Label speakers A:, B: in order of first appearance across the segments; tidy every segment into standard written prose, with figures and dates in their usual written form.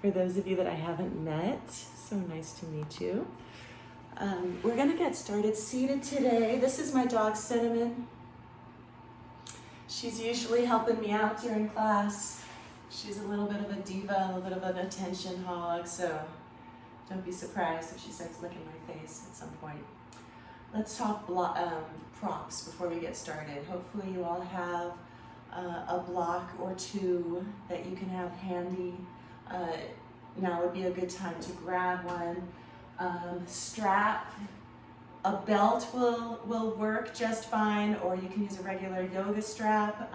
A: For those of you that I haven't met, so nice to meet you. We're gonna get started seated today. This is my dog, Cinnamon. She's usually helping me out during class. She's a little bit of a diva, a little bit of an attention hog, so don't be surprised if she starts licking my face at some point. Let's talk props before we get started. Hopefully you all have a block or two that you can have handy. Now would be a good time to grab one. Strap, a belt will work just fine, or you can use a regular yoga strap.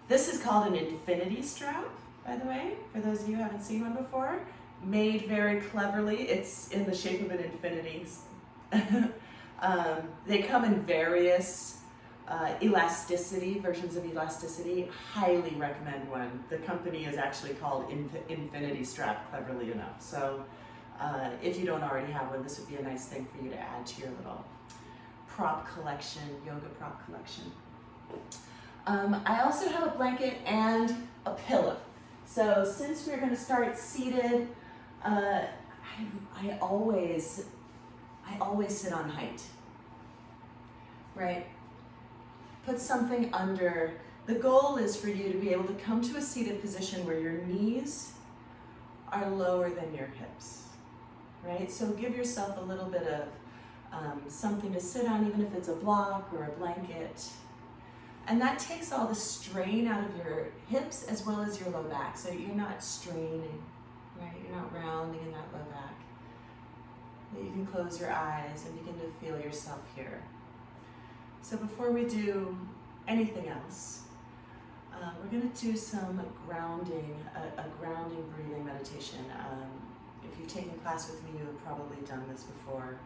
A: This is called an infinity strap, by the way, for those of you who haven't seen one before. Made very cleverly. It's in the shape of an infinity. They come in various versions of elasticity. Highly recommend one. The company is actually called Infinity Strap, cleverly enough. So if you don't already have one, this would be a nice thing for you to add to your little prop collection, yoga prop collection. I also have a blanket and a pillow. So since we're going to start seated, I always sit on height, right? Put something under. The goal is for you to be able to come to a seated position where your knees are lower than your hips, right? So give yourself a little bit of something to sit on, even if it's a block or a blanket. And that takes all the strain out of your hips as well as your low back. So you're not straining, right? You're not rounding in that low back. You can close your eyes and begin to feel yourself here. So before we do anything else, we're going to do some grounding, a grounding breathing meditation. If you've taken class with me, you've probably done this before,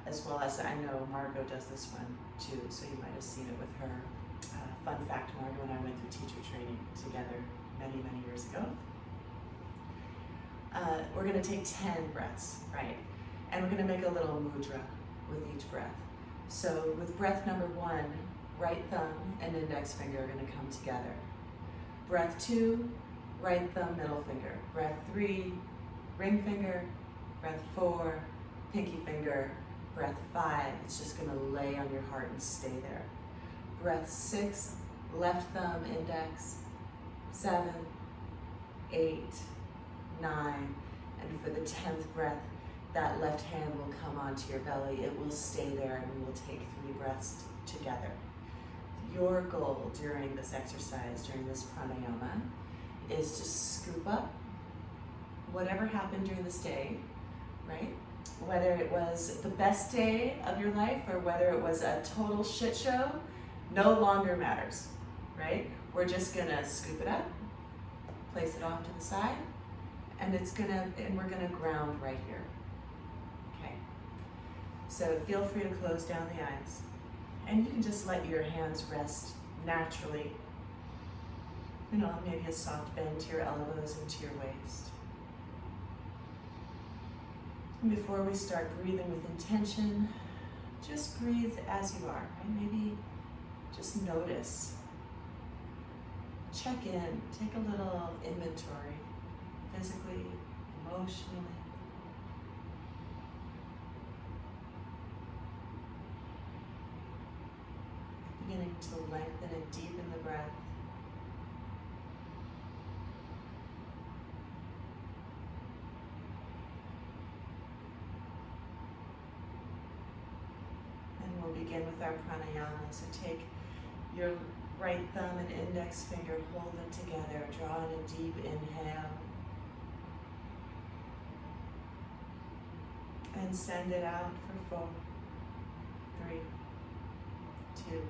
A: as well as I know Margot does this one too, so you might have seen it with her. Fun fact, Margot and I went through teacher training together many, many years ago. We're going to take 10 breaths, right? And we're going to make a little mudra with each breath. So with breath number 1, right thumb and index finger are going to come together. Breath 2, right thumb, middle finger. Breath 3, ring finger. Breath 4, pinky finger. Breath 5, it's just going to lay on your heart and stay there. Breath 6, left thumb, index. 7, 8, 9, and for the 10th breath, that left hand will come onto your belly. It will stay there, and we will take 3 breaths together. Your goal during this exercise, during this pranayama, is to scoop up whatever happened during this day, right? Whether it was the best day of your life or whether it was a total shit show, no longer matters, right? We're just gonna scoop it up, place it off to the side, and we're gonna ground right here. Okay. So feel free to close down the eyes. And you can just let your hands rest naturally. You know, maybe a soft bend to your elbows and to your waist. And before we start breathing with intention, just breathe as you are, right? Maybe just notice. Check in, take a little inventory, physically, emotionally. Beginning to lengthen and deepen the breath. And we'll begin with our pranayama. So take your right thumb and index finger, hold them together, draw in a deep inhale. And send it out for 4, 3, 2,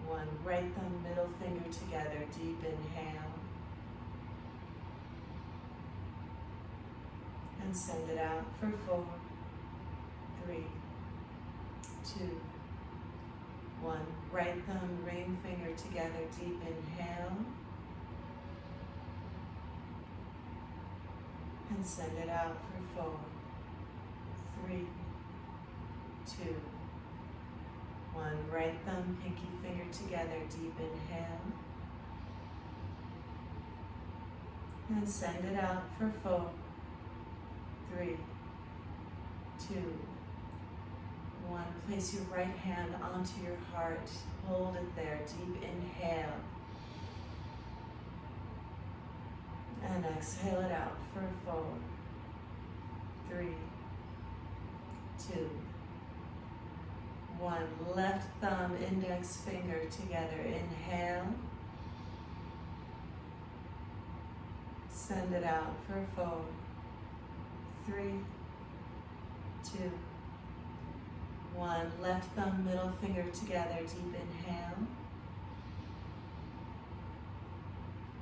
A: 1. Right thumb, middle finger together, deep inhale. And send it out for 4, 3, 2, 1. Right thumb, ring finger together, deep inhale. And send it out for 4, 3, 2, 1. Right thumb, pinky finger together, deep inhale. And send it out for 4, 3, 2, 1. Place your right hand onto your heart. Hold it there. Deep inhale. And exhale it out for 4, 3, 2, 1. Left thumb, index finger together. Inhale. Send it out for 4, 3, 2, 1. Left thumb, middle finger together. Deep inhale.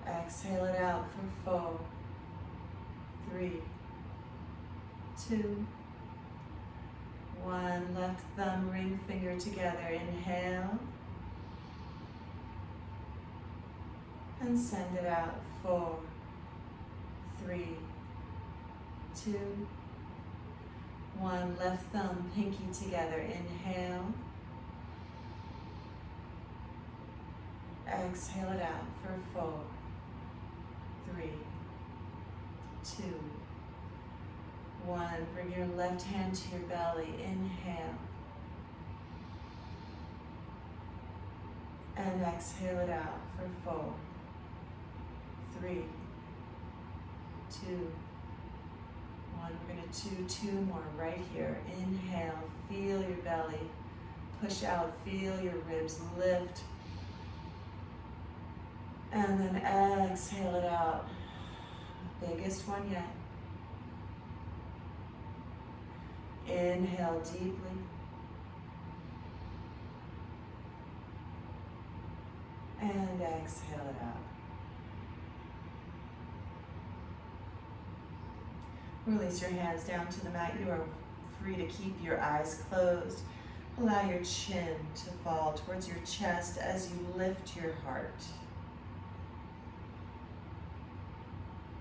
A: Exhale it out for 4, 3, 2, 1. Left thumb, ring finger together. Inhale. And send it out. 4, 3, 2, 1. Left thumb, pinky together. Inhale. Exhale it out for 4, 3, 2, 1. Bring your left hand to your belly. Inhale. And exhale it out for 4, 3, 2, 1. We're going to do 2 more right here. Inhale. Feel your belly. Push out. Feel your ribs lift. And then exhale it out. Biggest one yet. Inhale deeply. And exhale it out. Release your hands down to the mat. You are free to keep your eyes closed. Allow your chin to fall towards your chest as you lift your heart.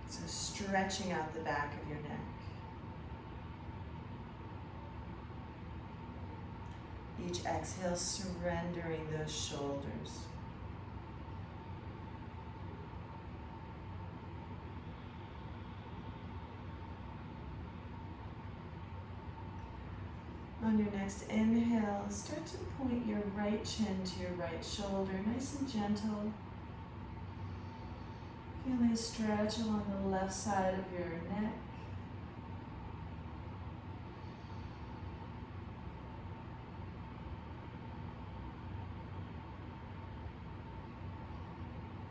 A: So stretching out the back of your neck. Each exhale, surrendering those shoulders. On your next inhale, start to point your right chin to your right shoulder, nice and gentle. Feel a stretch along the left side of your neck.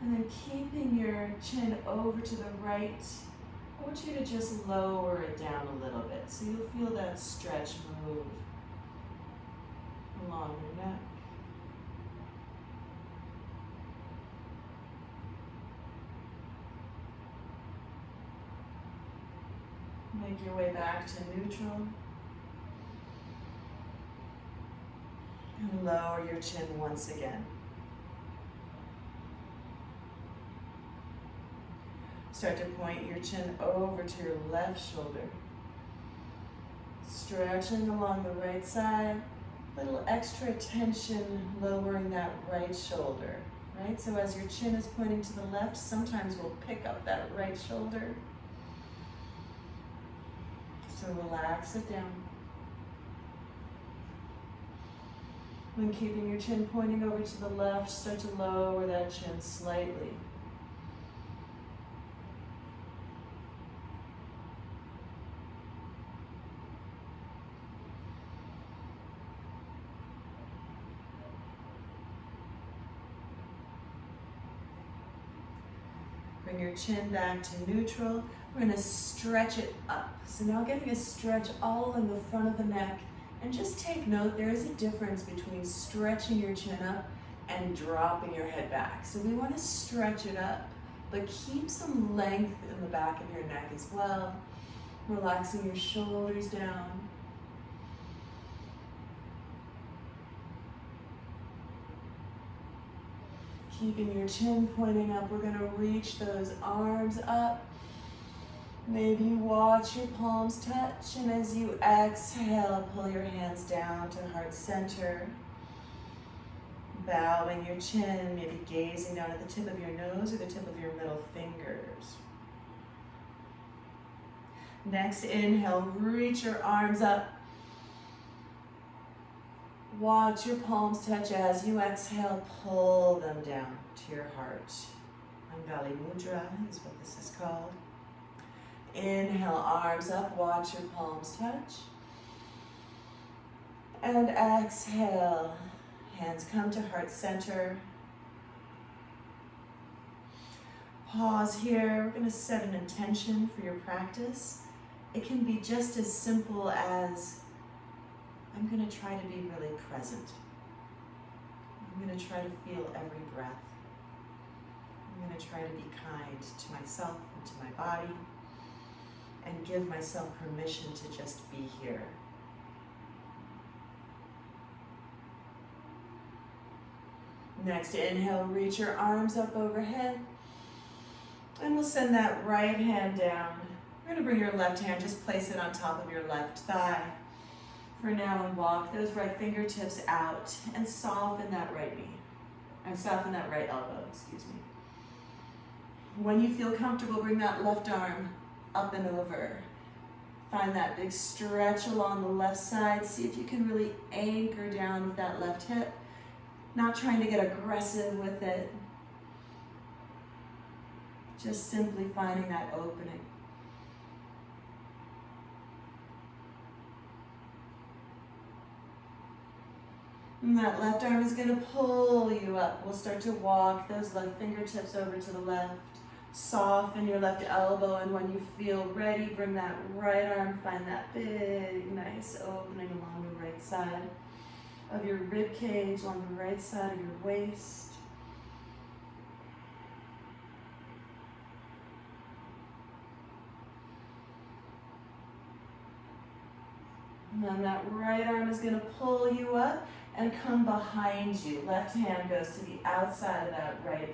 A: And then keeping your chin over to the right, I want you to just lower it down a little bit so you'll feel that stretch move along your neck. Make your way back to neutral. And lower your chin once again. Start to point your chin over to your left shoulder. Stretching along the right side. Little extra tension lowering that right shoulder, right? So as your chin is pointing to the left, sometimes we'll pick up that right shoulder. So relax it down. When keeping your chin pointing over to the left, start to lower that chin slightly. Bring your chin back to neutral. We're going to stretch it up. So now getting a stretch all in the front of the neck. And just take note, there is a difference between stretching your chin up and dropping your head back. So we want to stretch it up, but keep some length in the back of your neck as well. Relaxing your shoulders down. Keeping your chin pointing up, we're going to reach those arms up. Maybe you watch your palms touch, and as you exhale, pull your hands down to heart center. Bowing your chin, maybe gazing down at the tip of your nose or the tip of your middle fingers. Next, inhale, reach your arms up. Watch your palms touch as you exhale, pull them down to your heart. Angali Mudra is what this is called. Inhale, arms up, watch your palms touch. And exhale, hands come to heart center. Pause here. We're going to set an intention for your practice. It can be just as simple as, I'm going to try to be really present. I'm going to try to feel every breath. I'm going to try to be kind to myself and to my body and give myself permission to just be here. Next, inhale, reach your arms up overhead. And we'll send that right hand down. We're going to bring your left hand, just place it on top of your left thigh. For now, and walk those right fingertips out and soften that right knee. And soften that right elbow, excuse me. When you feel comfortable, bring that left arm up and over. Find that big stretch along the left side. See if you can really anchor down with that left hip. Not trying to get aggressive with it. Just simply finding that opening. And that left arm is going to pull you up. We'll start to walk those left fingertips over to the left. Soften your left elbow, and when you feel ready, bring that right arm, find that big, nice opening along the right side of your rib cage, along the right side of your waist. And then that right arm is going to pull you up and come behind you. Left hand goes to the outside of that right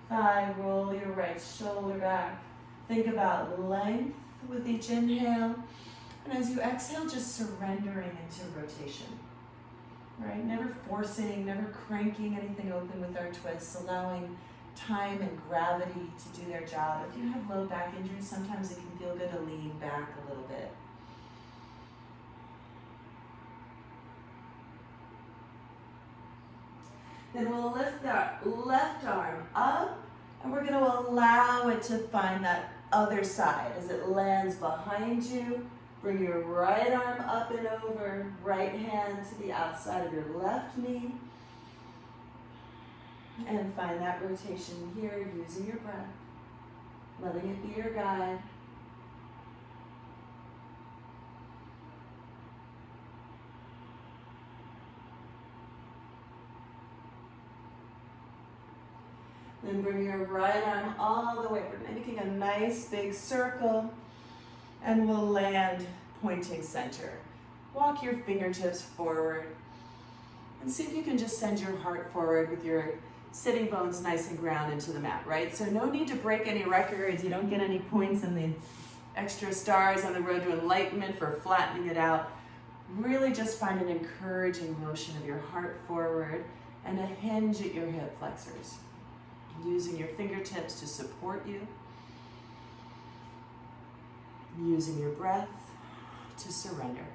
A: thigh. Roll your right shoulder back. Think about length with each inhale. And as you exhale, just surrendering into rotation. Right? Never forcing, never cranking anything open with our twists, allowing time and gravity to do their job. If you have low back injury, sometimes it can feel good to lean back a little bit. Then we'll lift that left arm up, and we're going to allow it to find that other side. As it lands behind you, bring your right arm up and over, right hand to the outside of your left knee. And find that rotation here using your breath, letting it be your guide. Then bring your right arm all the way. We're making a nice big circle, and we'll land pointing center. Walk your fingertips forward, and see if you can just send your heart forward with your sitting bones nice and ground into the mat, right? So no need to break any records. You don't get any points in the extra stars on the road to enlightenment for flattening it out. Really just find an encouraging motion of your heart forward and a hinge at your hip flexors. Using your fingertips to support you. Using your breath to surrender.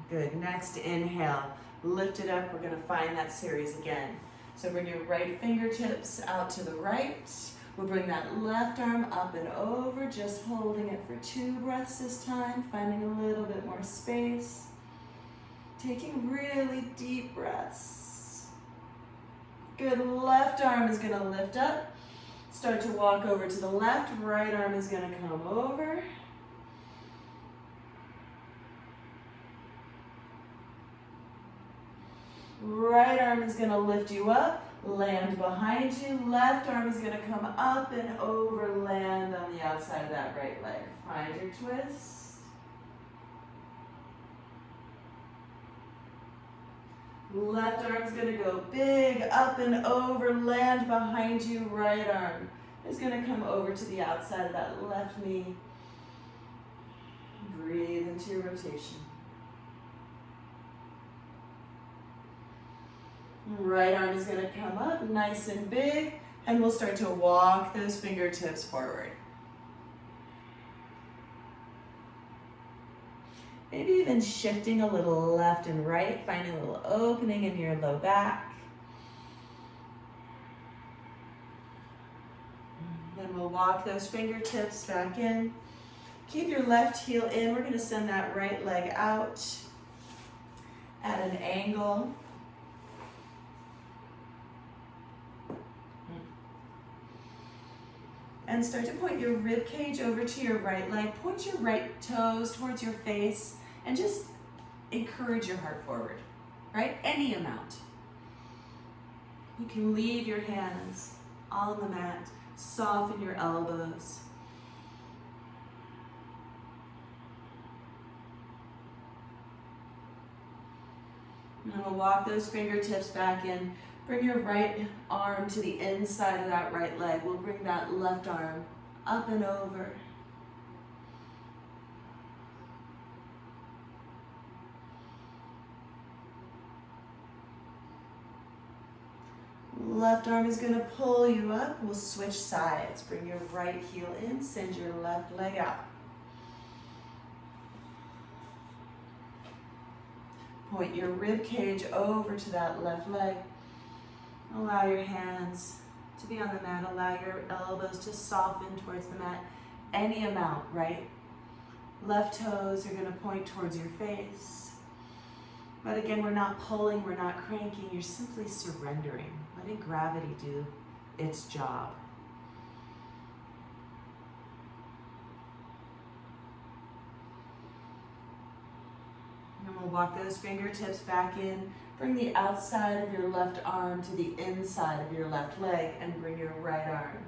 A: Good. Next, inhale. Lift it up. We're going to find that series again. So bring your right fingertips out to the right. We'll bring that left arm up and over, just holding it for 2 breaths this time, finding a little bit more space. Taking really deep breaths. Good. Left arm is going to lift up. Start to walk over to the left. Right arm is going to come over. Right arm is going to lift you up. Land behind you. Left arm is going to come up and over, land on the outside of that right leg. Find your twist. Left arm is going to go big, up and over, land behind you. Right arm is going to come over to the outside of that left knee. Breathe into your rotation. Right arm is gonna come up nice and big, and we'll start to walk those fingertips forward. Maybe even shifting a little left and right, finding a little opening in your low back. Then we'll walk those fingertips back in. Keep your left heel in. We're gonna send that right leg out at an angle. And start to point your rib cage over to your right leg. Point your right toes towards your face and just encourage your heart forward, right? Any amount. You can leave your hands on the mat. Soften your elbows. And then we'll walk those fingertips back in. Bring your right arm to the inside of that right leg. We'll bring that left arm up and over. Left arm is going to pull you up. We'll switch sides. Bring your right heel in. Send your left leg out. Point your rib cage over to that left leg. Allow your hands to be on the mat. Allow your elbows to soften towards the mat. Any amount, right? Left toes are going to point towards your face. But again, we're not pulling, we're not cranking. You're simply surrendering, letting gravity do its job. And we'll walk those fingertips back in. Bring the outside of your left arm to the inside of your left leg and bring your right arm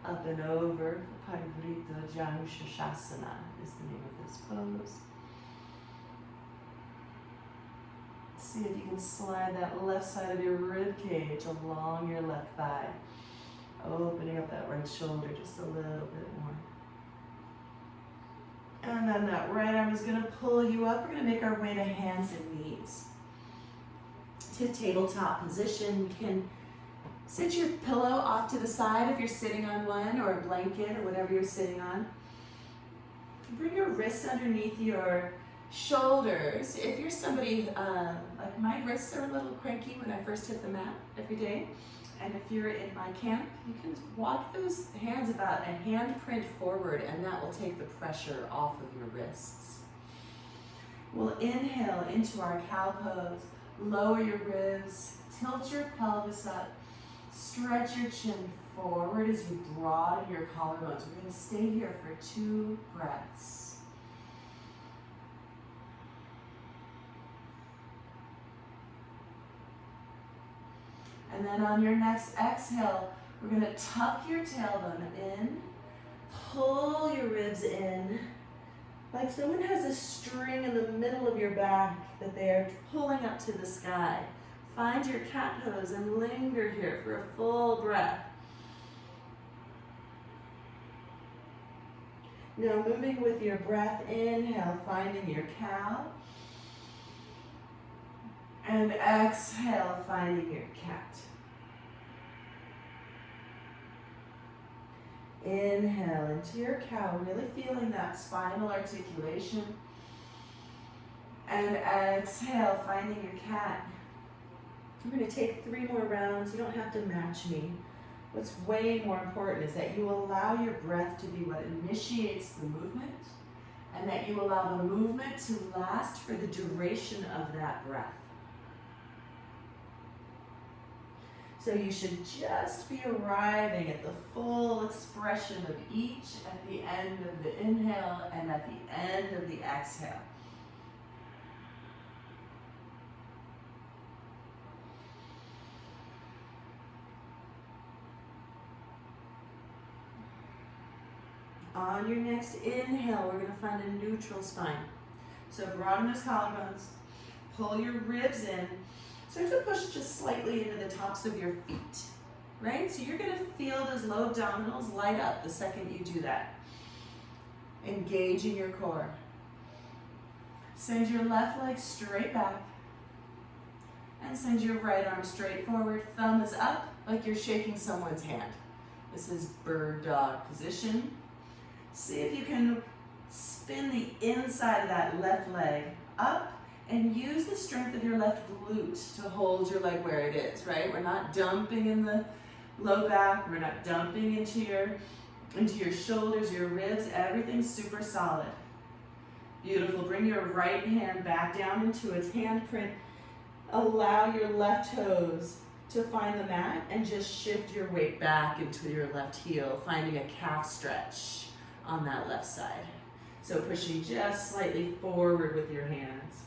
A: up and over. Parivrita Janshashasana is the name of this pose. See if you can slide that left side of your rib cage along your left thigh. Opening up that right shoulder just a little bit more. And then that right arm is going to pull you up. We're going to make our way to hands and knees. To tabletop position. You can sit your pillow off to the side if you're sitting on one, or a blanket or whatever you're sitting on. Bring your wrists underneath your shoulders. If you're somebody, like my wrists are a little cranky when I first hit the mat every day. And if you're in my camp, you can walk those hands about and hand print forward, and that will take the pressure off of your wrists. We'll inhale into our cow pose. Lower your ribs, tilt your pelvis up, stretch your chin forward as you broaden your collarbones. We're going to stay here for 2 breaths. And then on your next exhale, we're going to tuck your tailbone in, pull your ribs in, like someone has a string in the middle of your back that they're pulling up to the sky. Find your cat pose and linger here for a full breath. Now moving with your breath, inhale, finding your cow. And exhale, finding your cat. Inhale into your cow, really feeling that spinal articulation. And exhale, finding your cat. I'm going to take 3 more rounds. You don't have to match me. What's way more important is that you allow your breath to be what initiates the movement, and that you allow the movement to last for the duration of that breath. So you should just be arriving at the full expression of each at the end of the inhale and at the end of the exhale. On your next inhale, we're going to find a neutral spine. So broaden those collarbones, pull your ribs in. Start to push just slightly into the tops of your feet, right? So you're going to feel those low abdominals light up the second you do that. Engaging your core. Send your left leg straight back. And send your right arm straight forward. Thumb is up like you're shaking someone's hand. This is bird dog position. See if you can spin the inside of that left leg up and use the strength of your left glute to hold your leg where it is, right? We're not dumping in the low back. We're not dumping into your shoulders, your ribs. Everything's super solid. Beautiful. Bring your right hand back down into its handprint. Allow your left toes to find the mat and just shift your weight back into your left heel, finding a calf stretch on that left side. So pushing just slightly forward with your hands.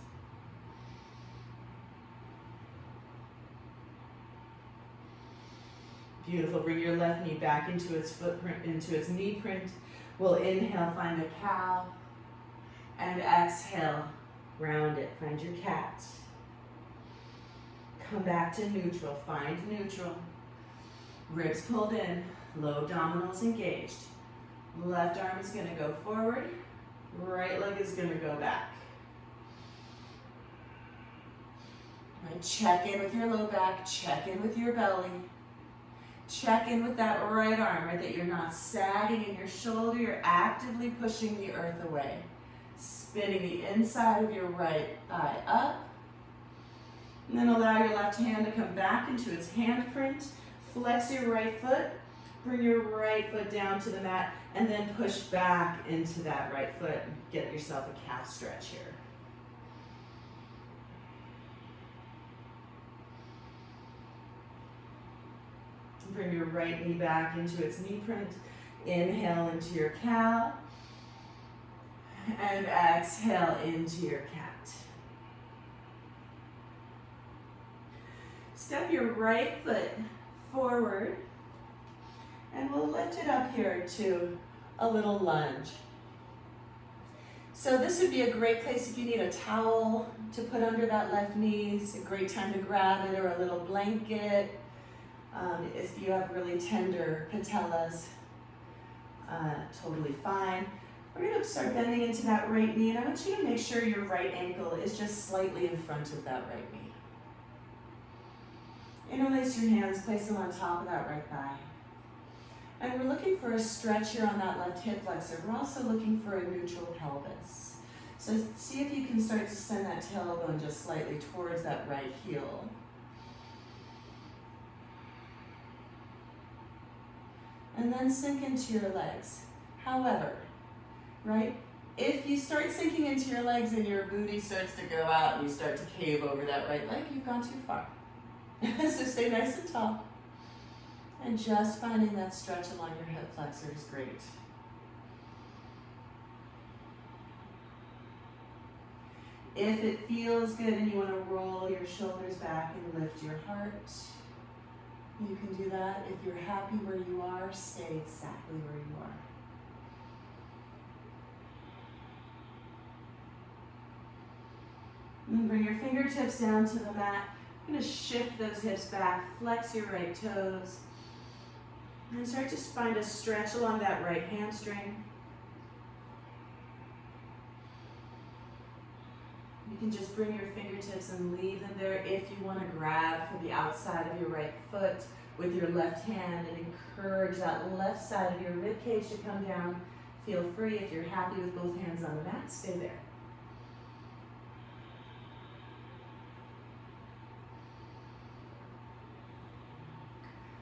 A: Beautiful. Bring your left knee back into its footprint, into its knee print. We'll inhale, find a cow, and exhale, round it. Find your cat. Come back to neutral. Find neutral. Ribs pulled in. Low abdominals engaged. Left arm is going to go forward. Right leg is going to go back. Right, check in with your low back. Check in with your belly. Check in with that right arm, right? That you're not sagging in your shoulder. You're actively pushing the earth away. Spinning the inside of your right thigh up. And then allow your left hand to come back into its handprint. Flex your right foot. Bring your right foot down to the mat. And then push back into that right foot. And get yourself a calf stretch here. Bring your right knee back into its knee print. Inhale into your cow. And exhale into your cat. Step your right foot forward. And we'll lift it up here to a little lunge. So this would be a great place if you need a towel to put under that left knee. It's a great time to grab it, or a little blanket. If you have really tender patellas, totally fine. We're going to start bending into that right knee, and I want you to make sure your right ankle is just slightly in front of that right knee. Interlace your hands, place them on top of that right thigh. And we're looking for a stretch here on that left hip flexor. We're also looking for a neutral pelvis. So see if you can start to send that tailbone just slightly towards that right heel. And then sink into your legs. However, right, if you start sinking into your legs and your booty starts to go out and you start to cave over that right leg, you've gone too far. So stay nice and tall. And just finding that stretch along your hip flexor is great. If it feels good and you want to roll your shoulders back and lift your heart, you can do that. If you're happy where you are, stay exactly where you are. And bring your fingertips down to the mat. I'm going to shift those hips back, flex your right toes, and start to find a stretch along that right hamstring. You can just bring your fingertips and leave them there if you want to grab for the outside of your right foot with your left hand and encourage that left side of your rib cage to come down. Feel free. If you're happy with both hands on the mat, stay there.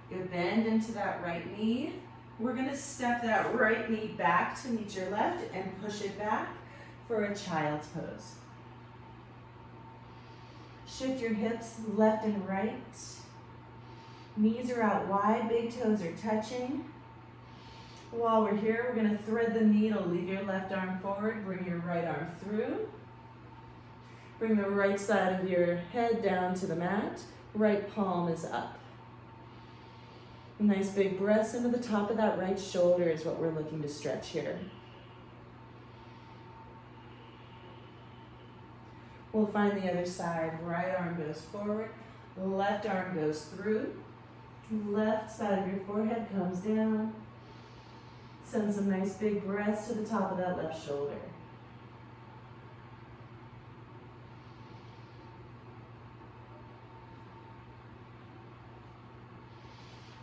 A: Good, bend into that right knee. We're going to step that right knee back to meet your left and push it back for a child's pose. Shift your hips left and right. Knees are out wide, big toes are touching. While we're here, we're going to thread the needle. Leave your left arm forward, bring your right arm through. Bring the right side of your head down to the mat. Right palm is up. Nice big breaths into the top of that right shoulder is what we're looking to stretch here. We'll find the other side. Right arm goes forward, left arm goes through. Left side of your forehead comes down. Send some nice big breaths to the top of that left shoulder.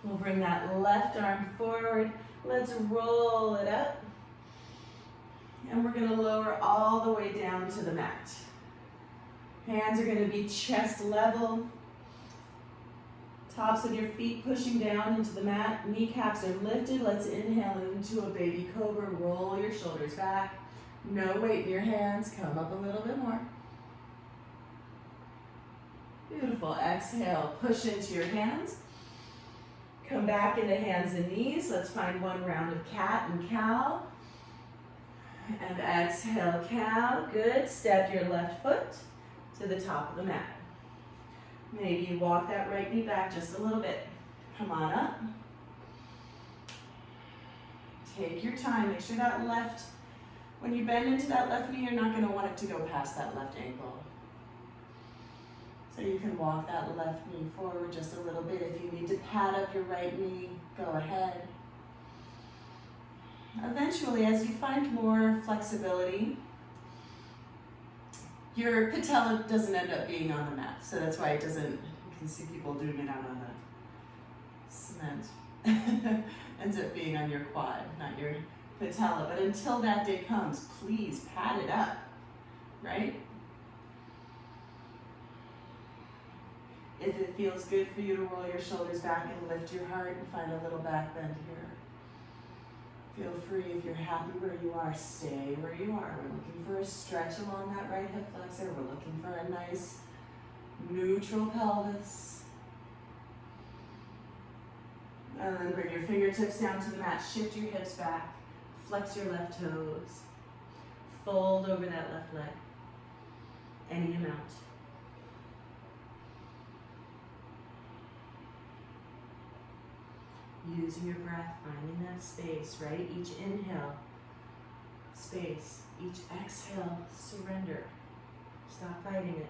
B: We'll bring that left arm forward. Let's roll it up. And we're gonna lower all the way down to the mat. Hands are gonna be chest level. Tops of your feet pushing down into the mat. Kneecaps are lifted. Let's inhale into a baby cobra. Roll your shoulders back. No weight in your hands. Come up a little bit more. Beautiful. Exhale. Push into your hands. Come back into hands and knees. Let's find one round of cat and cow. And exhale, cow. Good. Step your left foot to the top of the mat. Maybe you walk that right knee back just a little bit. Come on up. Take your time. Make sure that left, when you bend into that left knee, you're not going to want it to go past that left ankle. So you can walk that left knee forward just a little bit. If you need to pad up your right knee, go ahead. Eventually, as you find more flexibility, your patella doesn't end up being on the mat. So that's why it doesn't, you can see people doing it out on the cement. Ends up being on your quad, not your patella. But until that day comes, please pad it up, right? If it feels good for you to roll your shoulders back and lift your heart and find a little back bend here. Feel free, if you're happy where you are, stay where you are. We're looking for a stretch along that right hip flexor. We're looking for a nice neutral pelvis. And then bring your fingertips down to the mat. Shift your hips back. Flex your left toes. Fold over that left leg. Any amount. Using your breath, finding that space, right? Each inhale, space. Each exhale, surrender. Stop fighting it.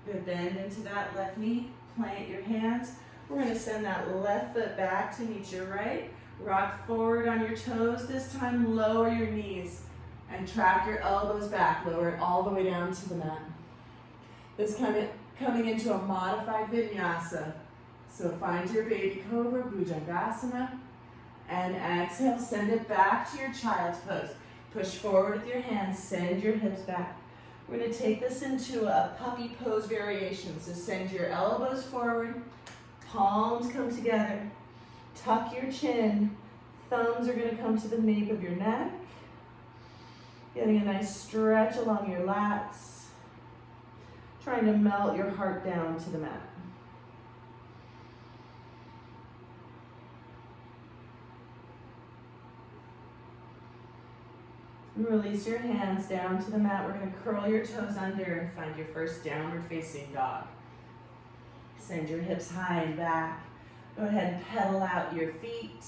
B: Good, bend into that left knee. Plant your hands. We're going to send that left foot back to meet your right. Rock forward on your toes. This time, lower your knees and track your elbows back. Lower it all the way down to the mat. This coming into a modified vinyasa. So find your baby cobra, bhujangasana, and exhale, send it back to your child's pose. Push forward with your hands, send your hips back. We're going to take this into a puppy pose variation. So send your elbows forward, palms come together, tuck your chin, thumbs are going to come to the nape of your neck. Getting a nice stretch along your lats. Trying to melt your heart down to the mat. Release your hands down to the mat. We're going to curl your toes under and find your first downward facing dog. Send your hips high and back. Go ahead and pedal out your feet.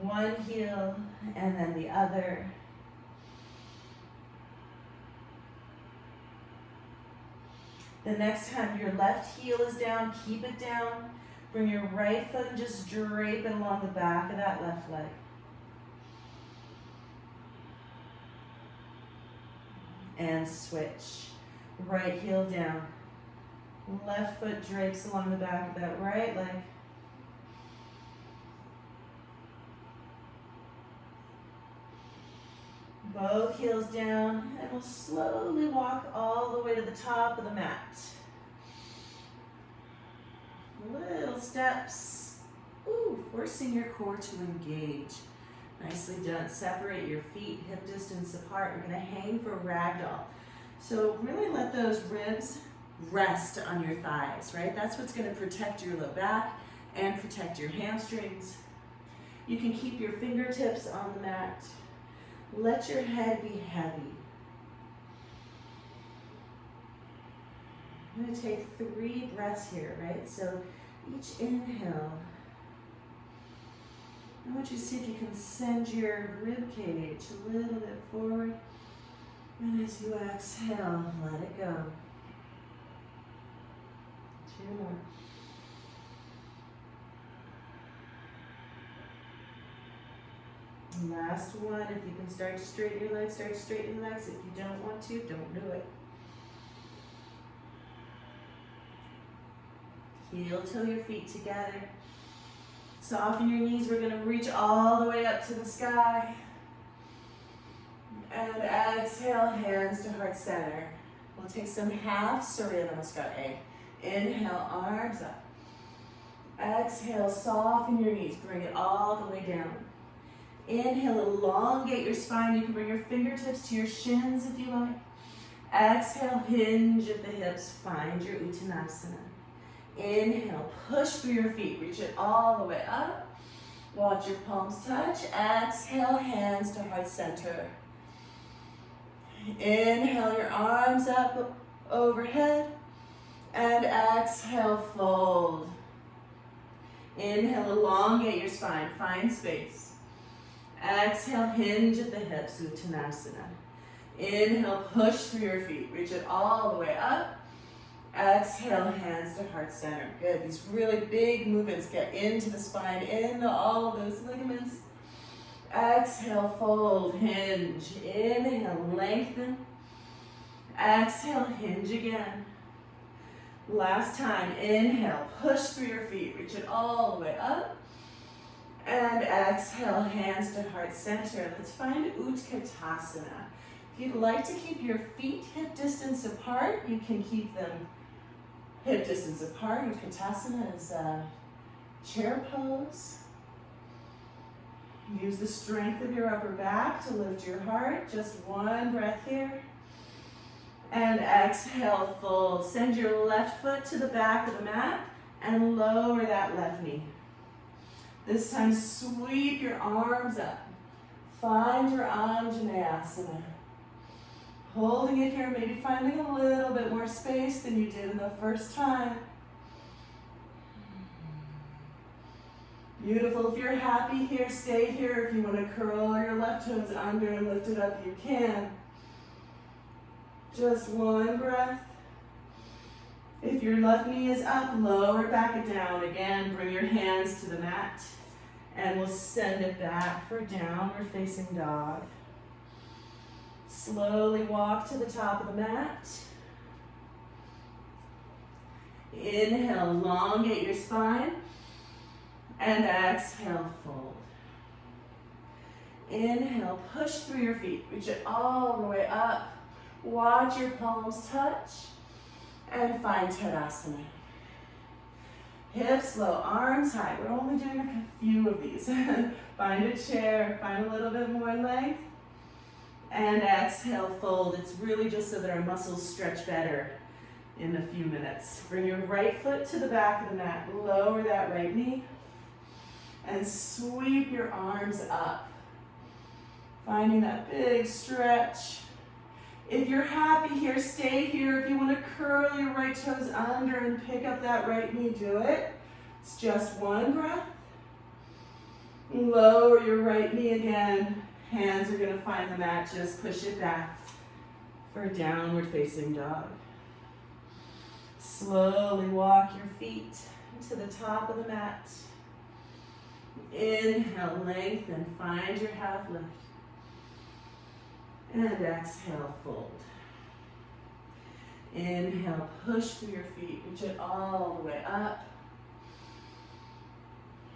B: One heel and then the other. The next time your left heel is down, keep it down. Bring your right foot and just drape it along the back of that left leg. And switch. Right heel down. Left foot drapes along the back of that right leg. Both heels down, and we'll slowly walk all the way to the top of the mat. Little steps. Ooh, forcing your core to engage. Nicely done. Separate your feet hip distance apart. We're going to hang for ragdoll. So really let those ribs rest on your thighs, right? That's what's going to protect your low back and protect your hamstrings. You can keep your fingertips on the mat. Let your head be heavy. I'm going to take 3 breaths here, right? So each inhale, I want you to see if you can send your rib cage a little bit forward. And as you exhale, let it go. 2 more. Last one. If you can start to straighten your legs, start to straighten your legs. If you don't want to, don't do it. Heel toe your feet together. Soften your knees. We're going to reach all the way up to the sky. And exhale, hands to heart center. We'll take some half Surya Namaskar. Inhale, arms up. Exhale, soften your knees. Bring it all the way down. Inhale, elongate your spine. You can bring your fingertips to your shins if you like. Exhale, hinge at the hips. Find your Uttanasana. Inhale, push through your feet. Reach it all the way up. Watch your palms touch. Exhale, hands to heart center. Inhale, your arms up overhead. And exhale, fold. Inhale, elongate your spine. Find space. Exhale, hinge at the hips, Uttanasana. Inhale, push through your feet. Reach it all the way up. Exhale, hands to heart center. Good. These really big movements get into the spine, into all of those ligaments. Exhale, fold, hinge. Inhale, lengthen. Exhale, hinge again. Last time, inhale, push through your feet. Reach it all the way up. And exhale, hands to heart center. Let's find Utkatasana. If you'd like to keep your feet hip distance apart, you can keep them hip distance apart. Utkatasana is a chair pose. Use the strength of your upper back to lift your heart. Just one breath here. And exhale, fold. Send your left foot to the back of the mat and lower that left knee. This time, sweep your arms up. Find your Anjaneyasana. Holding it here, maybe finding a little bit more space than you did in the first time. Beautiful. If you're happy here, stay here. If you want to curl your left toes under and lift it up, you can. Just one breath. If your left knee is up, lower it back and down. Again, bring your hands to the mat. And we'll send it back for downward facing dog. Slowly walk to the top of the mat. Inhale, elongate your spine. And exhale, fold. Inhale, push through your feet. Reach it all the way up. Watch your palms touch. And find Tadasana. Hips low, arms high. We're only doing a few of these. Find a chair, find a little bit more length. And exhale, fold. It's really just so that our muscles stretch better in a few minutes. Bring your right foot to the back of the mat. Lower that right knee. And sweep your arms up. Finding that big stretch. If you're happy here, stay here. If you want to curl your right toes under and pick up that right knee, do it. It's just one breath. Lower your right knee again. Hands are going to find the mat. Just push it back for downward facing dog. Slowly walk your feet to the top of the mat. Inhale, lengthen, find your half lift. And exhale, fold. Inhale, push through your feet, reach it all the way up.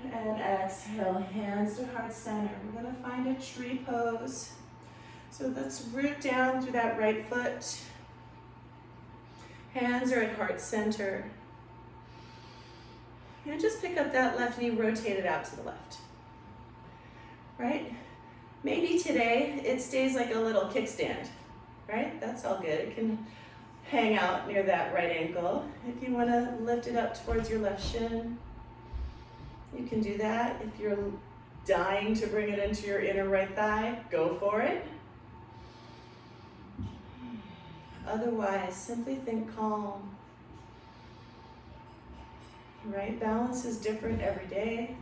B: And exhale, hands to heart center. We're gonna find a tree pose. So let's root down through that right foot. Hands are at heart center. And just pick up that left knee, rotate it out to the left. Right? Maybe today it stays like a little kickstand, right? That's all good. It can hang out near that right ankle. If you want to lift it up towards your left shin, you can do that. If you're dying to bring it into your inner right thigh, go for it. Otherwise, simply think calm. Right? Balance is different every day.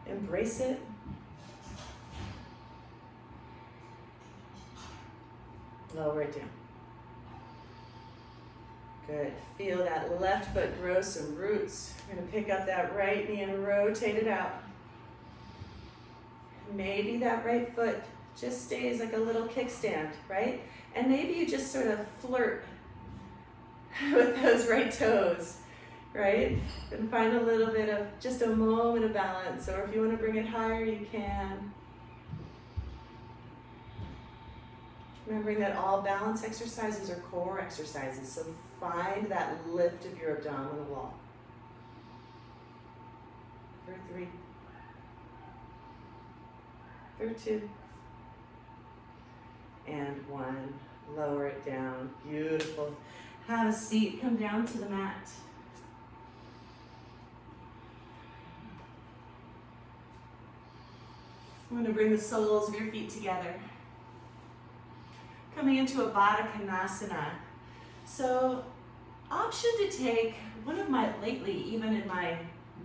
B: Embrace it. Lower it down. Good. Feel that left foot grow some roots. We're going to pick up that right knee and rotate it out. Maybe that right foot just stays like a little kickstand, right? And maybe you just sort of flirt with those right toes. right? And find a little bit of just a moment of balance, or if you want to bring it higher, you can. Remembering that all balance exercises are core exercises, so find that lift of your abdominal wall. For 3. For 2. And 1. Lower it down. Beautiful. Have a seat. Come down to the mat. I'm going to bring the soles of your feet together. Coming into a Baddha Konasana. So, option to take one of my, lately, even in my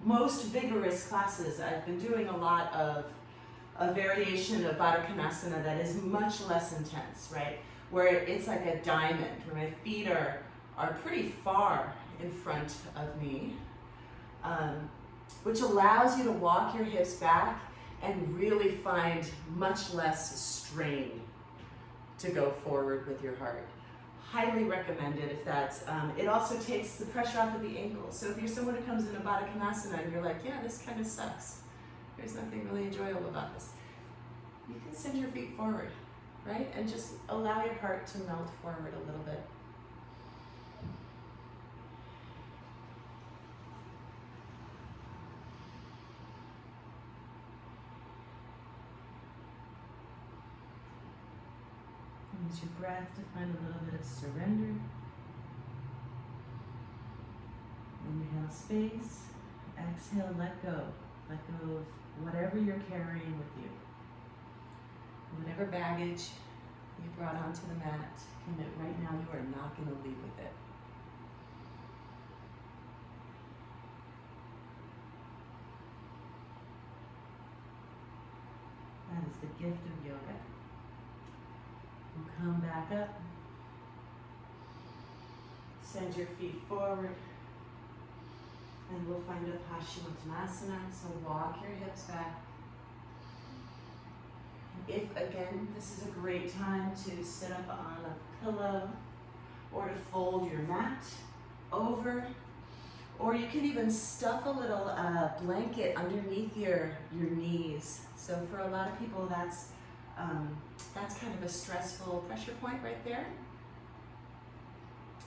B: most vigorous classes, I've been doing a lot of a variation of Baddha Konasana that is much less intense, right? Where it's like a diamond, where my feet are pretty far in front of me, which allows you to walk your hips back and really find much less strain to go forward with your heart. Highly recommended if that's, it also takes the pressure off of the ankles. So if you're someone who comes in a Baddha Konasana and you're like, yeah, this kind of sucks, there's nothing really enjoyable about this, you can send your feet forward, right? And just allow your heart to melt forward a little bit. Use your breath to find a little bit of surrender. Inhale, space. Exhale, let go. Let go of whatever you're carrying with you. Whatever baggage you brought onto the mat, commit right now you are not going to leave with it. That is the gift of yoga. We'll come back up. Send your feet forward. And we'll find a Paschimottanasana. So walk your hips back. If, again, this is a great time to sit up on a pillow or to fold your mat over. Or you can even stuff a little blanket underneath your knees. So for a lot of people, that's kind of a stressful pressure point right there.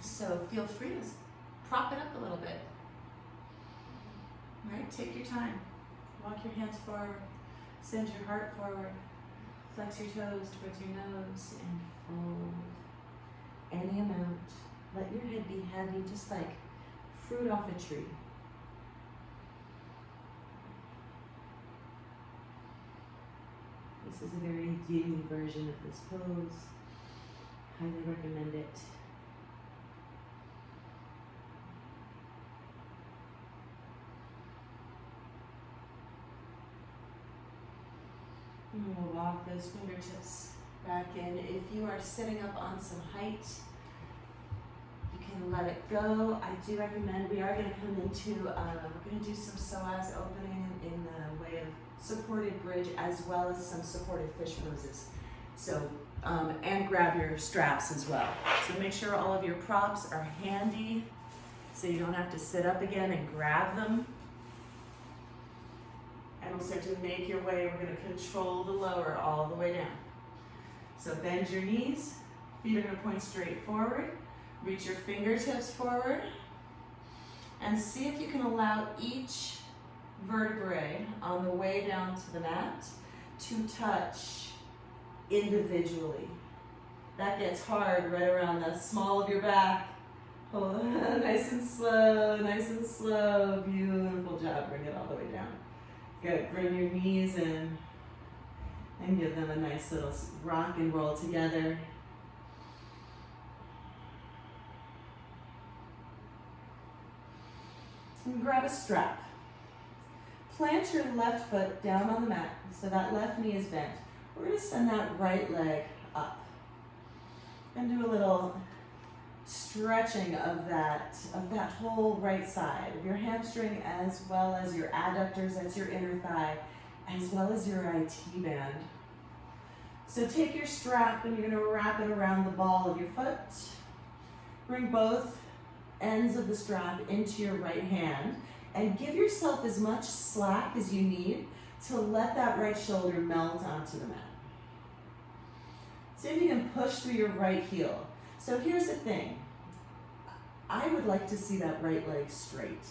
B: So feel free to prop it up a little bit. Right? Take your time. Walk your hands forward. Send your heart forward. Flex your toes towards your nose and fold any amount. Let your head be heavy, just like fruit off a tree. This is a very yin version of this pose. Highly recommend it. And we'll walk those fingertips back in. If you are sitting up on some height, you can let it go. I do recommend, we are going to come into, we're going to do some psoas opening in the way of supported bridge as well as some supported fish poses. So, and grab your straps as well. So make sure all of your props are handy so you don't have to sit up again and grab them. And we'll start to make your way. We're going to control the lower all the way down. So bend your knees. Feet are going to point straight forward. Reach your fingertips forward. And see if you can allow each vertebrae on the way down to the mat to touch individually. That gets hard right around the small of your back. Hold on, nice and slow, nice and slow. Beautiful job. Bring it all the way down. Good. Bring your knees in and give them a nice little rock and roll together. And grab a strap. Plant your left foot down on the mat so that left knee is bent. We're going to send that right leg up and do a little stretching of that whole right side of your hamstring as well as your adductors, that's your inner thigh, as well as your IT band. So take your strap and you're going to wrap it around the ball of your foot. Bring both ends of the strap into your right hand and give yourself as much slack as you need to let that right shoulder melt onto the mat. See if you can push through your right heel. So here's the thing. I would like to see that right leg straight,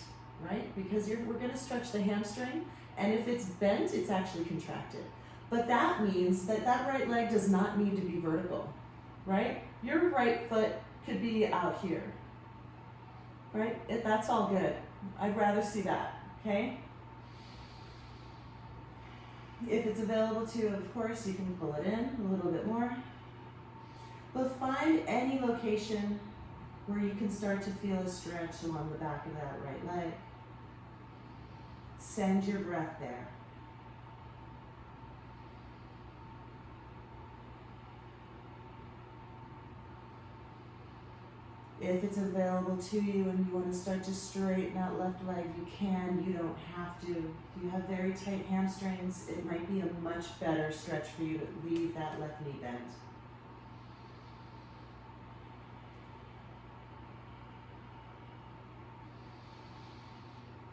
B: right? Because we're gonna stretch the hamstring, and if it's bent, it's actually contracted. But that means that that right leg does not need to be vertical, right? Your right foot could be out here, right? That's all good. I'd rather see that, okay? If it's available to you, of course, you can pull it in a little bit more. But find any location where you can start to feel a stretch along the back of that right leg. Send your breath there. If it's available to you and you want to start to straighten that left leg, you can. You don't have to. If you have very tight hamstrings, it might be a much better stretch for you to leave that left knee bent.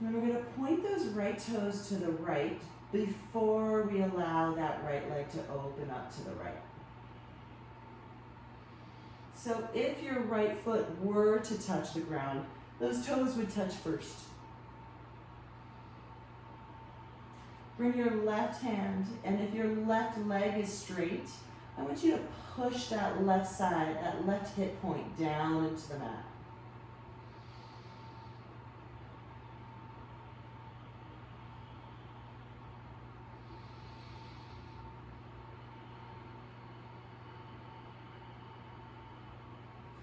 B: And we're going to point those right toes to the right before we allow that right leg to open up to the right. So if your right foot were to touch the ground, those toes would touch first. Bring your left hand, and if your left leg is straight, I want you to push that left side, that left hip point down into the mat.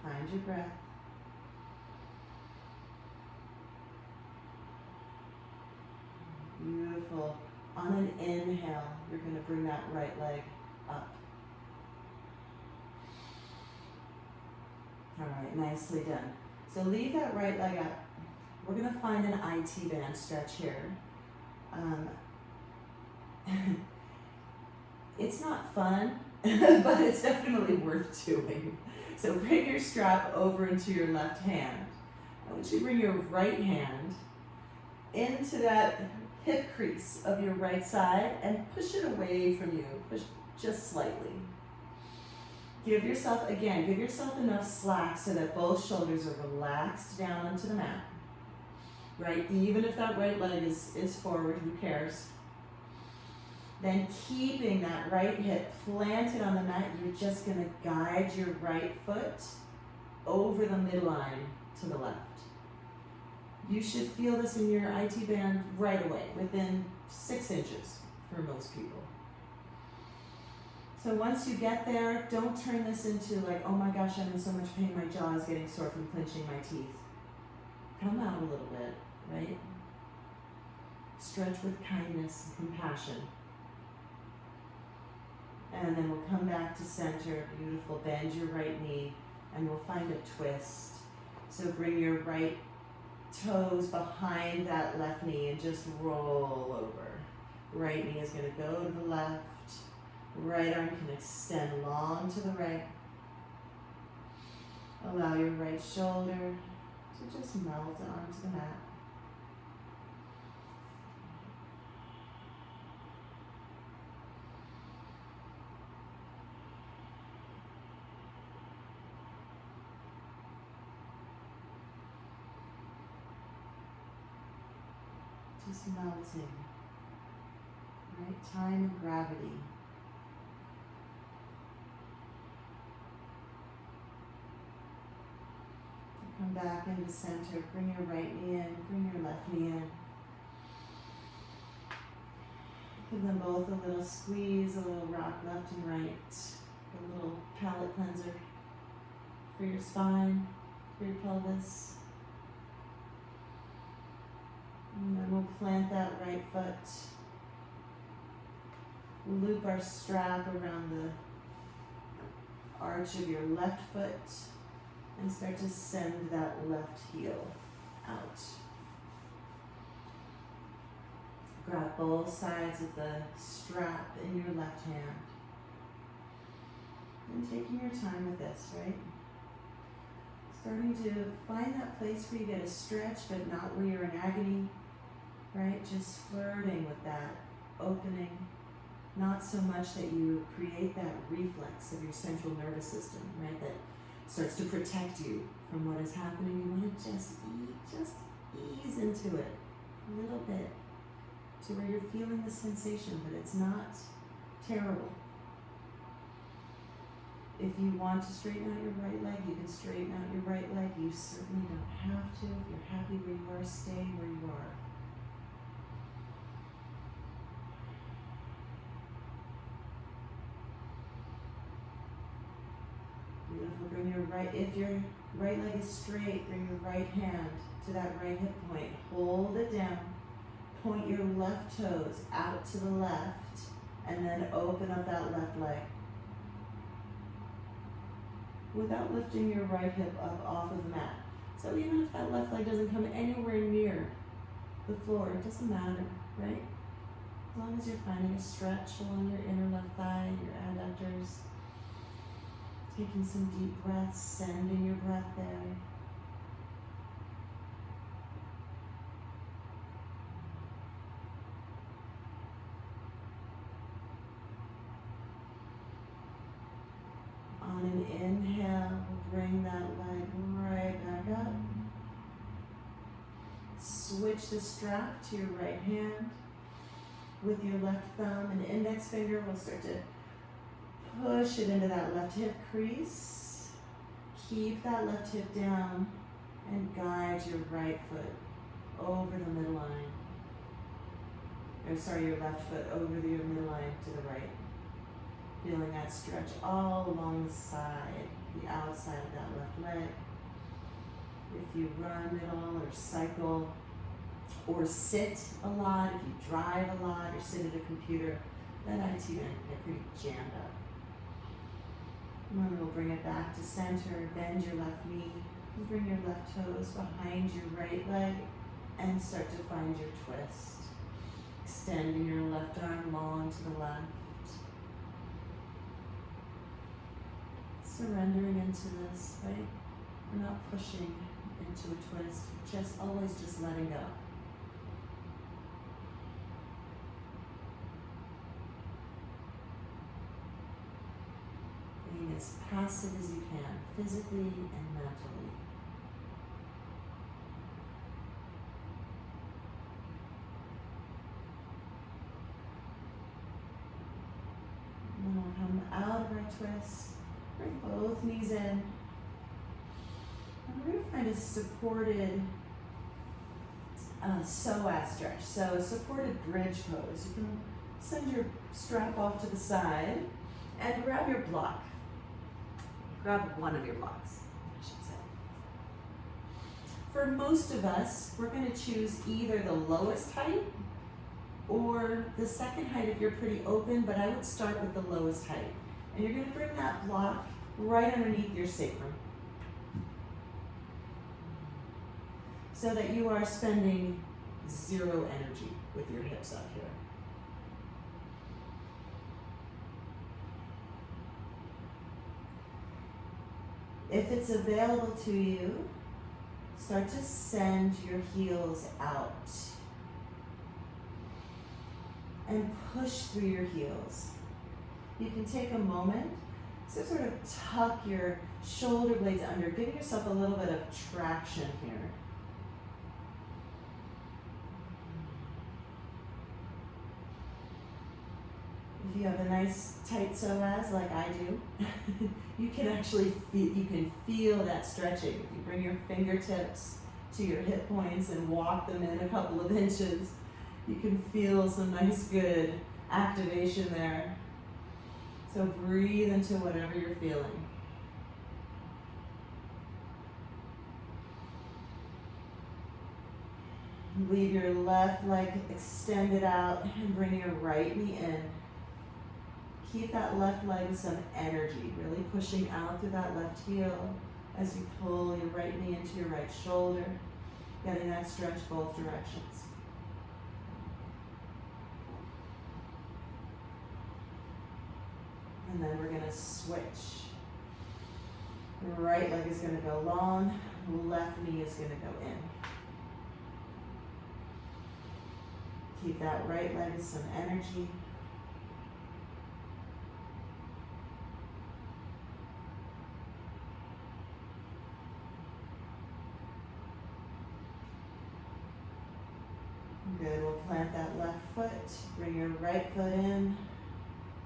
B: Find your breath. Beautiful. On an inhale, you're going to bring that right leg up. All right, nicely done. So leave that right leg up. We're going to find an IT band stretch here. It's not fun, but it's definitely worth doing. So bring your strap over into your left hand. I want you to bring your right hand into that hip crease of your right side and push it away from you. Push just slightly. Give yourself enough slack so that both shoulders are relaxed down onto the mat. Right? Even if that right leg is forward, who cares? Then keeping that right hip planted on the mat, you're just going to guide your right foot over the midline to the left. You should feel this in your IT band right away, within 6 inches for most people. So once you get there, don't turn this into like, oh my gosh, I'm in so much pain, my jaw is getting sore from clenching my teeth. Come out a little bit, right? Stretch with kindness and compassion. And then we'll come back to center, beautiful, bend your right knee, and we'll find a twist. So bring your right toes behind that left knee and just roll over. Right knee is going to go to the left. Right arm can extend long to the right. Allow your right shoulder to just melt onto the mat. Just melting, right? Time and gravity. Come back into center, bring your right knee in, bring your left knee in. Give them both a little squeeze, a little rock left and right, a little palate cleanser for your spine, for your pelvis. And then we'll plant that right foot. Loop our strap around the arch of your left foot and start to send that left heel out. Grab both sides of the strap in your left hand. And taking your time with this, right? Starting to find that place where you get a stretch, but not where you're in agony, right? Just flirting with that opening. Not so much that you create that reflex of your central nervous system, right? That starts to protect you from what is happening. You want to just ease into it a little bit to where you're feeling the sensation, but it's not terrible. If you want to straighten out your right leg, you can straighten out your right leg. You certainly don't have to. If you're happy where you are, stay where you are. Beautiful. Bring your right, if your right leg is straight, bring your right hand to that right hip point. Hold it down. Point your left toes out to the left, and then open up that left leg. Without lifting your right hip up off of the mat. So even if that left leg doesn't come anywhere near the floor, it doesn't matter, right? As long as you're finding a stretch along your inner left thigh, your adductors. Taking some deep breaths, sending your breath there. On an inhale, bring that leg right back up. Switch the strap to your right hand. With your left thumb and index finger, we'll start to push it into that left hip crease. Keep that left hip down and guide your right foot over the midline. Your left foot over your midline to the right. Feeling that stretch all along the side, the outside of that left leg. If you run at all or cycle or sit a lot, if you drive a lot or sit at a computer, that IT can get pretty jammed up. And then we'll bring it back to center, bend your left knee, and bring your left toes behind your right leg and start to find your twist. Extending your left arm long to the left. Surrendering into this, right? We're not pushing into a twist, always just letting go. Being as passive as you can, physically and mentally. And then we'll come out of our twist. Bring both knees in. And we're going to find a supported psoas stretch. So a supported bridge pose. You can send your strap off to the side and grab your block. Grab one of your blocks, I should say. For most of us, we're going to choose either the lowest height or the second height if you're pretty open, but I would start with the lowest height. And you're going to bring that block right underneath your sacrum so that you are spending zero energy with your hips up here. If it's available to you, start to send your heels out and push through your heels. You can take a moment to sort of tuck your shoulder blades under, giving yourself a little bit of traction here. If you have a nice tight psoas like I do, you can feel that stretching. If you bring your fingertips to your hip points and walk them in a couple of inches, you can feel some nice good activation there. So breathe into whatever you're feeling. Leave your left leg extended out and bring your right knee in. Keep that left leg with some energy, really pushing out through that left heel as you pull your right knee into your right shoulder, getting that stretch both directions. And then we're going to switch. Right leg is going to go long, left knee is going to go in. Keep that right leg with some energy. Good, we'll plant that left foot, bring your right foot in,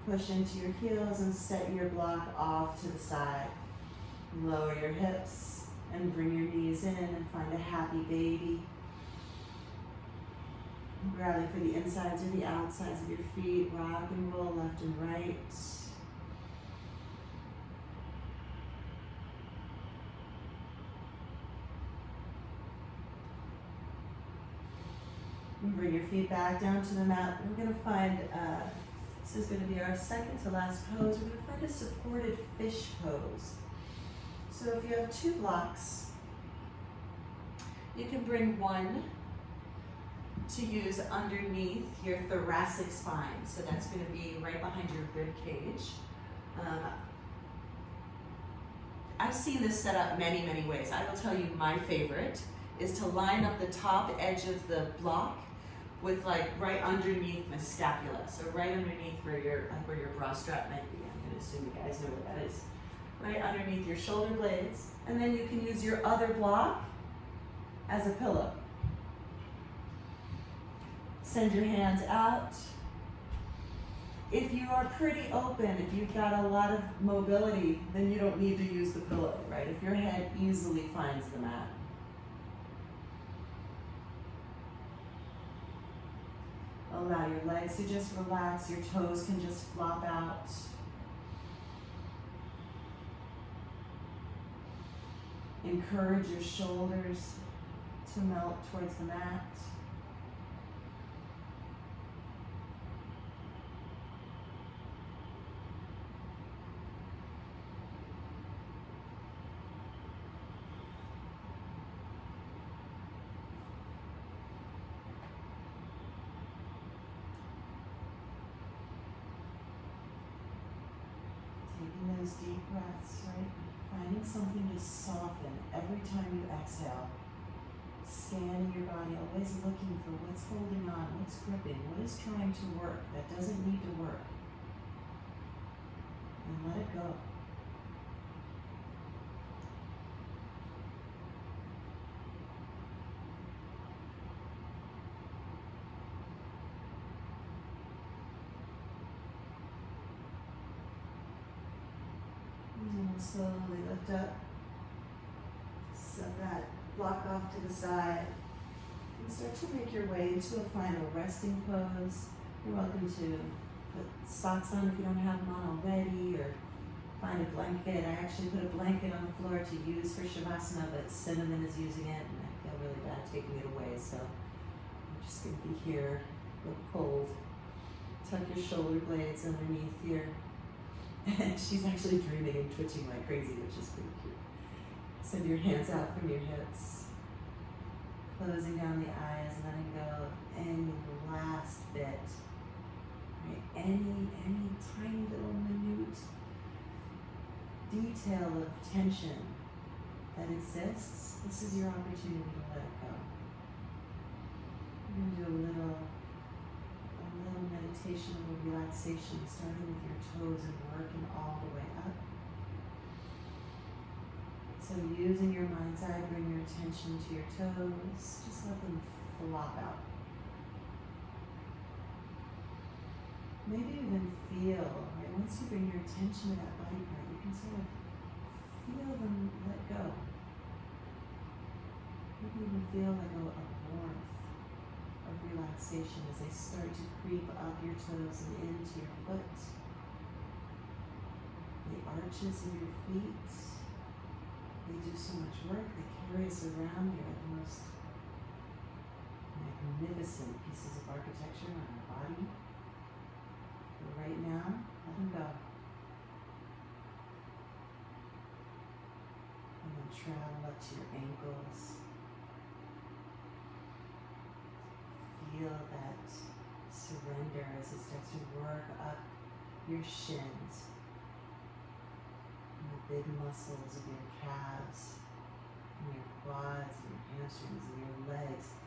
B: push into your heels and set your block off to the side. Lower your hips and bring your knees in and find a happy baby. Grabbing for the insides or the outsides of your feet, rock and roll left and right. And bring your feet back down to the mat. We're going to find, this is going to be our second to last pose. We're going to find a supported fish pose. So if you have 2 blocks, you can bring one to use underneath your thoracic spine. So that's going to be right behind your rib cage. I've seen this set up many, many ways. I will tell you my favorite is to line up the top edge of the block with like right underneath my scapula. So right underneath where your bra strap might be. I'm going to assume you guys know what that is. Right underneath your shoulder blades. And then you can use your other block as a pillow. Send your hands out. If you are pretty open, if you've got a lot of mobility, then you don't need to use the pillow, right? If your head easily finds the mat. Allow your legs to just relax, your toes can just flop out. Encourage your shoulders to melt towards the mat. Taking those deep breaths, right? Finding something to soften every time you exhale. Scanning your body, always looking for what's holding on, what's gripping, what is trying to work that doesn't need to work. And let it go. And we'll slowly lift up. Set that block off to the side. And start to make your way into a final resting pose. You're welcome to put socks on if you don't have them on already, or find a blanket. I actually put a blanket on the floor to use for Shavasana, but Cinnamon is using it, and I feel really bad taking it away, so I'm just going to be here, look cold. Tuck your shoulder blades underneath here. And she's actually dreaming and twitching like crazy, which is pretty cute. Send your hands out from your hips. Closing down the eyes, letting go of any last bit. Right? Any tiny little minute detail of tension that exists. This is your opportunity to let it go. We're going to do a little meditation, a little relaxation, starting with your toes and working all the way up. So using your mind's eye, bring your attention to your toes. Just let them flop out. Maybe even feel, right? Once you bring your attention to that body part, you can sort of feel them let go. Maybe even feel like a warmth of relaxation as they start to creep up your toes and into your foot. The arches of your feet. They do so much work. They carry us around. They're the most magnificent pieces of architecture on our body. But right now, let them go. And then travel up to your ankles. Feel that surrender as it starts to work up your shins.
C: the big muscles of your calves, and your quads, and your hamstrings, and your legs.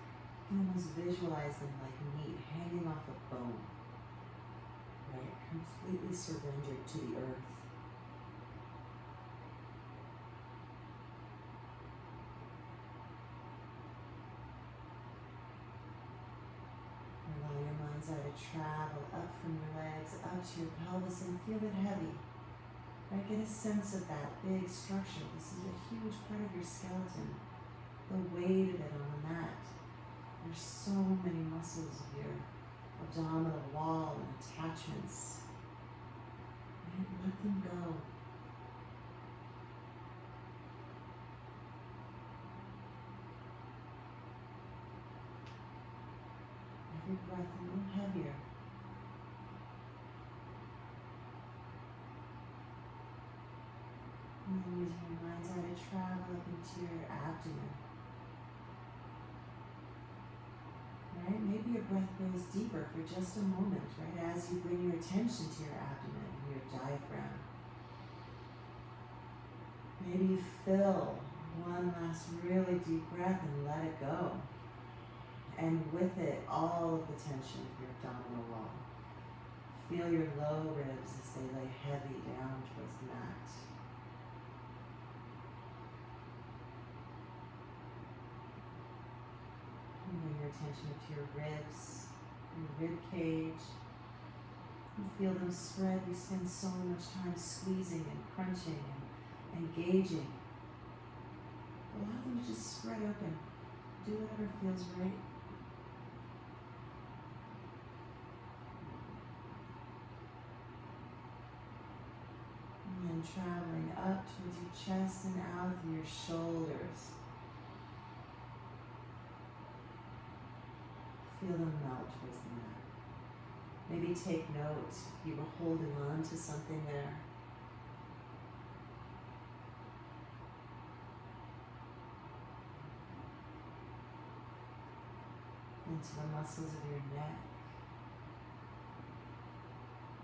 C: You can almost visualize them like meat hanging off a bone, right? Completely surrendered to the earth. Allow your mind's eye to travel up from your legs, up to your pelvis, and feel it heavy. Right? Get a sense of that big structure. This is a huge part of your skeleton. The weight of it on the mat. There's so many muscles of your abdominal wall and attachments. Right? Let them go. Every breath a little heavier. And then using your mind's eye to travel up into your abdomen. Right? Maybe your breath goes deeper for just a moment, right? As you bring your attention to your abdomen and your diaphragm. Maybe you fill one last really deep breath and let it go. And with it, all of the tension of your abdominal wall. Feel your low ribs as they lay heavy down towards the mat. And bring your attention to your ribs, your rib cage. You feel them spread. We spend so much time squeezing and crunching and engaging. Allow them to just spread open. Do whatever feels right. And then traveling up towards your chest and out through your shoulders. Feel them melt towards the mat. Maybe take note if you were holding on to something there. Into the muscles of your neck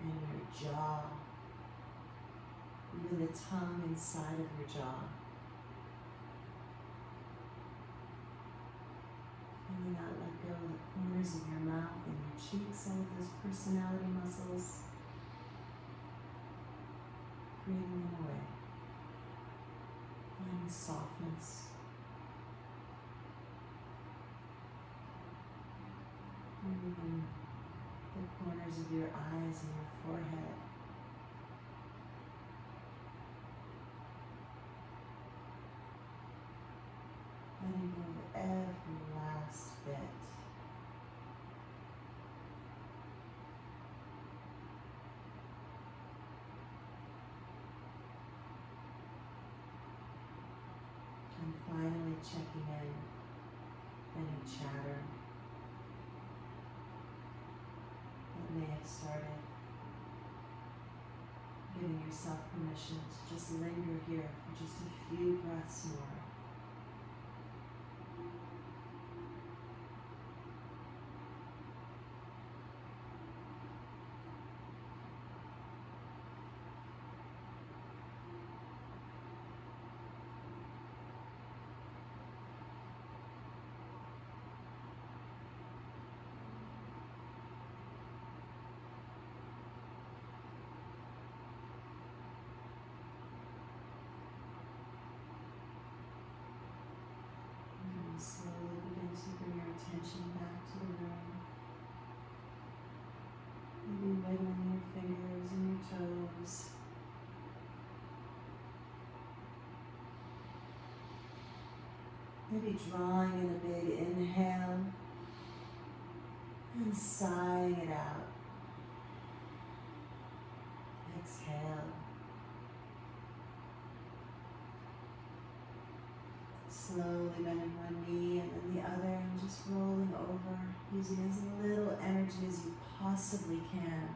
C: and your jaw, even the tongue inside of your jaw. Feeling out, let go of the corners of your mouth and your cheeks, all of those personality muscles. Breathing them away. Finding softness. And even the corners of your eyes and your forehead. Letting go of every last bit. And finally checking in any chatter that may have started. Giving yourself permission to just linger here for just a few breaths more. Slowly begin to bring your attention back to the room. Maybe wiggling your fingers and your toes. Maybe drawing in a big inhale and sighing it out. Exhale. Slowly bending one knee and then the other and just rolling over, using as little energy as you possibly can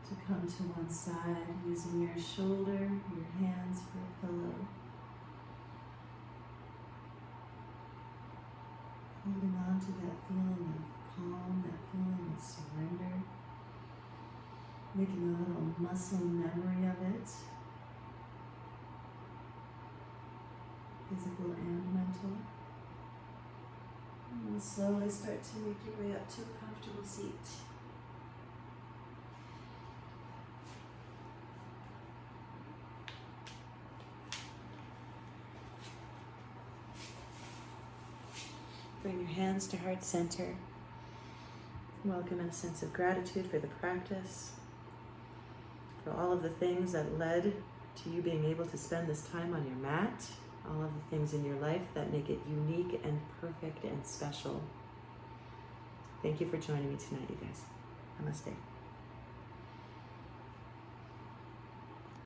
C: to come to one side, using your shoulder, your hands for a pillow. Holding on to that feeling of calm, that feeling of surrender, making a little muscle memory of it. physical and mental. And then slowly start to make your way up to a comfortable seat. Bring your hands to heart center. Welcome in a sense of gratitude for the practice, for all of the things that led to you being able to spend this time on your mat, all of the things in your life that make it unique and perfect and special. Thank you for joining me tonight, you guys. Namaste.